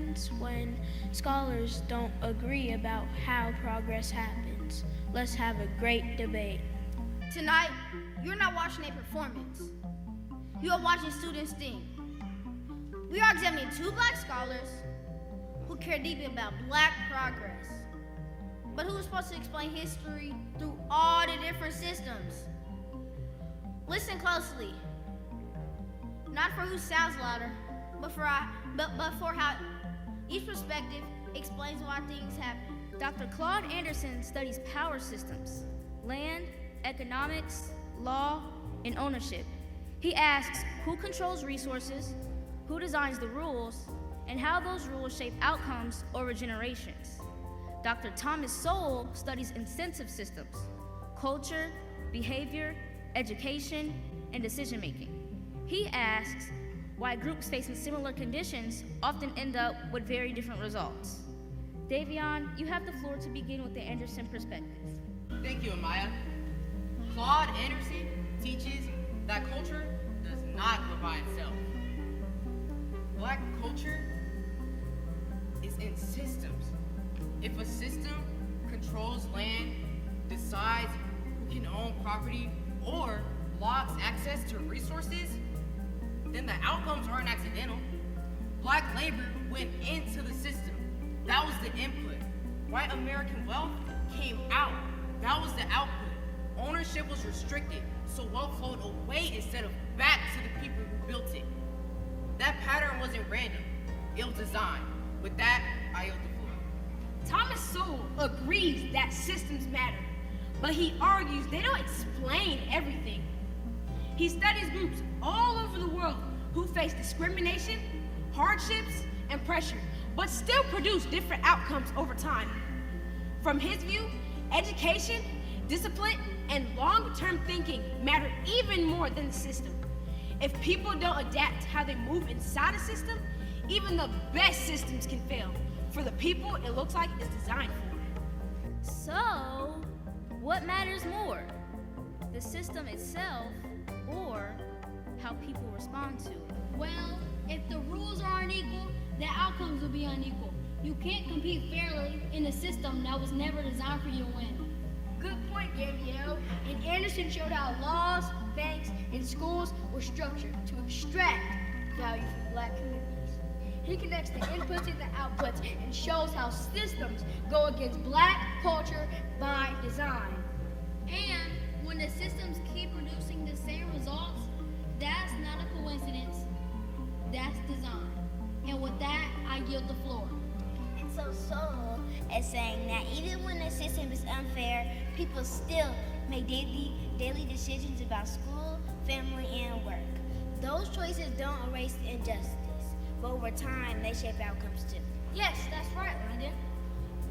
happens when scholars don't agree about how progress happens. Let's have a great debate. Tonight, you're not watching a performance. You are watching students think. We are examining two black scholars who care deeply about black progress, but who is supposed to explain history through all the different systems. Listen closely. Not for who sounds louder, but for how each perspective explains why things happen. Dr. Claude Anderson studies power systems, land, economics, law, and ownership. He asks who controls resources, who designs the rules, and how those rules shape outcomes over generations. Dr. Thomas Sowell studies incentive systems, culture, behavior, education, and decision-making. He asks why groups facing similar conditions often end up with very different results. Davion, you have the floor to begin with the Anderson perspective. Thank you, Amaya. Claude Anderson teaches that culture does not grow by itself. Black culture is in systems. If a system controls land, decides who can own property, or blocks access to resources, then the outcomes aren't accidental. Black labor went into the system. That was the input. White American wealth came out. That was the output. Ownership was restricted, so wealth flowed away instead of back to the people who built it. That pattern wasn't random. It was designed. With that, I yield the floor. Thomas Sowell agrees that systems matter, but he argues they don't explain everything. He studies groups all over the world who face discrimination, hardships, and pressure, but still produce different outcomes over time. From his view, education, discipline, and long-term thinking matter even more than the system. If people don't adapt how they move inside a system, even the best systems can fail. For the people it looks like it's designed for. So, what matters more? The system itself or how people respond to it? Well, if the rules are unequal, the outcomes will be unequal. You can't compete fairly in a system that was never designed for you to win. Good point, Gabrielle. And Anderson showed how laws, banks, and schools were structured to extract value from black communities. He connects the inputs and the outputs and shows how systems go against black culture by design. And when the systems keep producing the same results, that's not a coincidence. That's design. And with that, I yield the floor. And so Sowell is saying that even when the system is unfair, people still make daily decisions about school, family, and work. Those choices don't erase injustice, but over time, they shape outcomes too. Yes, that's right, London.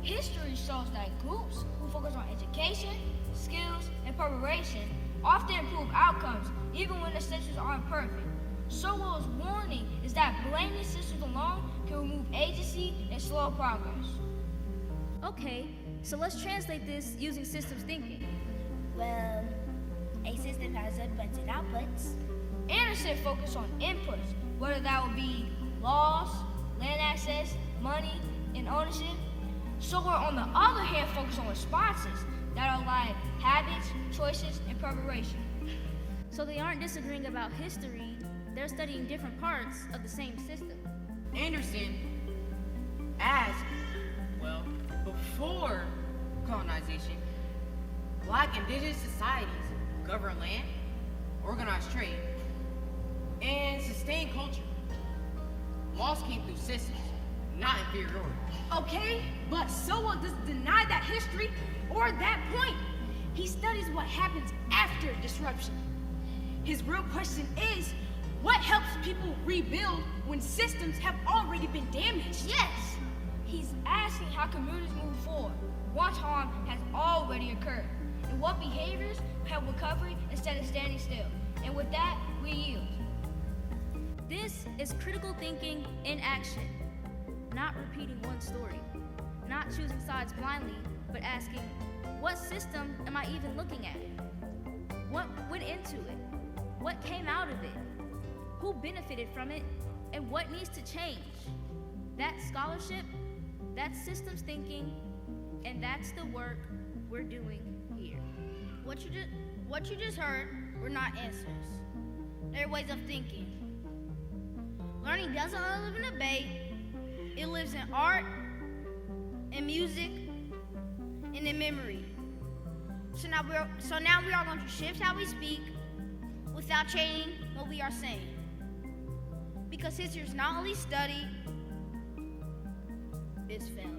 History shows that groups who focus on education, skills, and preparation often improve outcomes, even when the systems aren't perfect. Sowell's warning is that blaming systems alone can remove agency and slow progress. Okay, so let's translate this using systems thinking. Well, a system has inputs and outputs. Anderson focused on inputs, whether that would be laws, land access, money, and ownership. Sowell, on the other hand, focused on responses that are like habits, choices, and preparation. So they aren't disagreeing about history, they're studying different parts of the same system. Anderson asked, well, before colonization, black indigenous societies governed land, organized trade, and sustained culture. Laws came through systems, not inferiority. Okay, but Sowell doesn't deny that history or that point. He studies what happens after disruption. His real question is, what helps people rebuild when systems have already been damaged? Yes, he's asking how communities move forward once harm has already occurred, and what behaviors help recovery instead of standing still. And with that, we yield. This is critical thinking in action, not repeating one story, not choosing sides blindly, but asking, what system am I even looking at? What went into it? What came out of it? Who benefited from it? And what needs to change? That's scholarship, that's systems thinking, and that's the work we're doing here. What you just heard were not answers. They're ways of thinking. Learning doesn't only live in debate, it lives in art, in music, and in memory. So now we are going to shift how we speak without changing what we are saying. Because history is not only studied, it's felt.